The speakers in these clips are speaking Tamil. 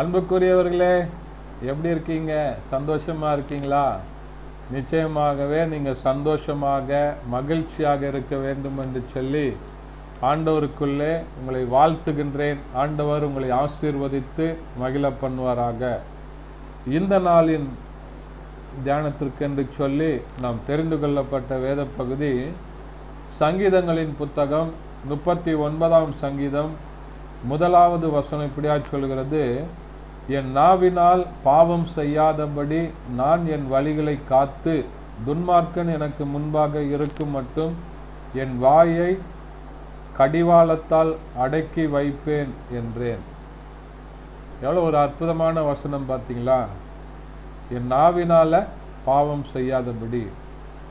அன்புக்குரியவர்களே, எப்படி இருக்கீங்க? சந்தோஷமா இருக்கீங்களா? நிச்சயமாகவே நீங்கள் சந்தோஷமாக மகிழ்ச்சியாக இருக்க வேண்டும் என்று சொல்லி ஆண்டவருக்குள்ளே உங்களை வாழ்த்துகின்றேன். ஆண்டவர் உங்களை ஆசீர்வதித்து மகிழ பண்ணுவாராக. இந்த நாளின் தியானத்திற்கென்று சொல்லி நாம் தெரிந்து கொள்ளப்பட்ட வேத பகுதி சங்கீதங்களின் புத்தகம் 39ஆம் சங்கீதம் 1வது வசனம் இப்படியா சொல்கிறது: என் நாவினால் பாவம் செய்யாதபடி நான் என் வழிகளை காத்து துன்மார்க்கன் எனக்கு முன்பாக இருக்கும் மட்டும் என் வாயை கடிவாளத்தால் அடக்கி வைப்பேன் என்றேன். எவ்வளோ ஒரு அற்புதமான வசனம் பார்த்தீங்களா? என் நாவினால பாவம் செய்யாதபடி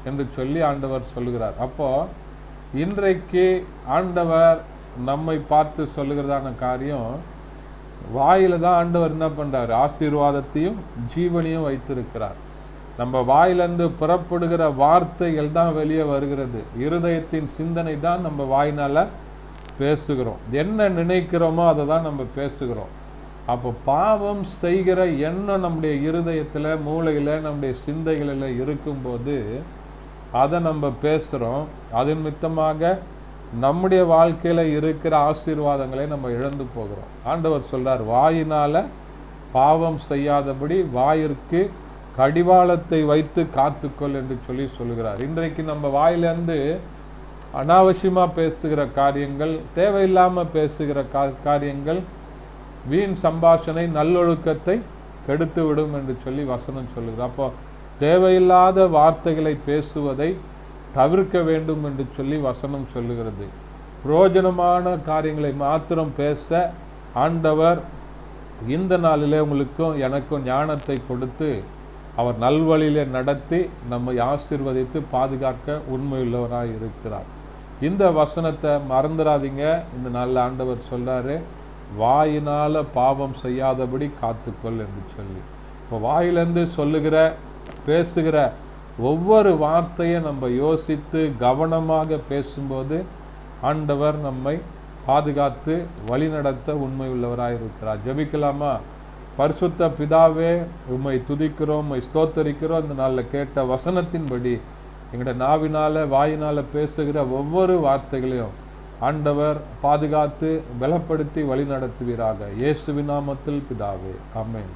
என்று சொல்லி ஆண்டவர் சொல்லுகிறார். அப்போ இன்றைக்கு ஆண்டவர் நம்மை பார்த்து சொல்லுகிறதான காரியம், வாயில தான் ஆண்டவர் என்ன பண்றாரு? ஆசீர்வாதத்தையும் ஜீவனையும் வைத்திருக்கிறார். நம்ம வாயிலிருந்து புறப்படுகிற வார்த்தைகள் தான் வெளியே வருகிறது. இருதயத்தின் சிந்தனை தான் நம்ம வாயினால பேசுகிறோம். என்ன நினைக்கிறோமோ அதை தான் நம்ம பேசுகிறோம். அப்போ பாவம் செய்கிற எண்ணம் நம்முடைய இருதயத்தில், மூளையில், நம்முடைய சிந்தைகளில் இருக்கும்போது அதை நம்ம பேசுகிறோம். அது நிமித்தமாக நம்முடைய வாழ்க்கையில் இருக்கிற ஆசீர்வாதங்களை நம்ம இழந்து போகிறோம். ஆண்டவர் சொல்றார், வாயினால பாவம் செய்யாதபடி வாயிற்கு கடிவாளத்தை வைத்து காத்துக்கொள் என்று சொல்லி சொல்லுகிறார். இன்றைக்கு நம்ம வாயிலிருந்து அனாவசியமாக பேசுகிற காரியங்கள், தேவையில்லாமல் பேசுகிற காரியங்கள், வீண் சம்பாஷணை நல்லொழுக்கத்தை கெடுத்து விடும் என்று சொல்லி வசனம் சொல்லுகிறார். அப்போ தேவையில்லாத வார்த்தைகளை பேசுவதை தவிர்க்க வேண்டும் என்று சொல்லி வசனம் சொல்லுகிறது. பிரயோஜனமான காரியங்களை மாத்திரம் பேச ஆண்டவர் இந்த நாளிலே உங்களுக்கும் எனக்கும் ஞானத்தை கொடுத்து அவர் நல்வழியிலே நடத்தி நம்மை ஆசீர்வதித்து பாதுகாக்க உண்மையுள்ளவராய் இருக்கிறார். இந்த வசனத்தை மறந்துடாதீங்க. இந்த நாளில் ஆண்டவர் சொல்றாரு, வாயினால பாவம் செய்யாதபடி காத்துக்கொள் என்று சொல்லி. இப்போ வாயிலிருந்து சொல்லுகிற பேசுகிற ஒவ்வொரு வார்த்தையை நம்ம யோசித்து கவனமாக பேசும்போது ஆண்டவர் நம்மை பாதுகாத்து வழிநடத்த உண்மை உள்ளவராய் இருக்கிறார். ஜெபிக்கலாமா? பரிசுத்த பிதாவே, உம்மை துதிக்கிறோம், உம்மை ஸ்தோத்தரிக்கிறோம். இந்த நாளில் கேட்ட வசனத்தின்படி எங்களுடைய நாவினால வாயினால பேசுகிற ஒவ்வொரு வார்த்தைகளையும் ஆண்டவர் பாதுகாத்து பலப்படுத்தி வழி நடத்துவீராக. இயேசுவின் நாமத்தில் பிதாவே, ஆமென்.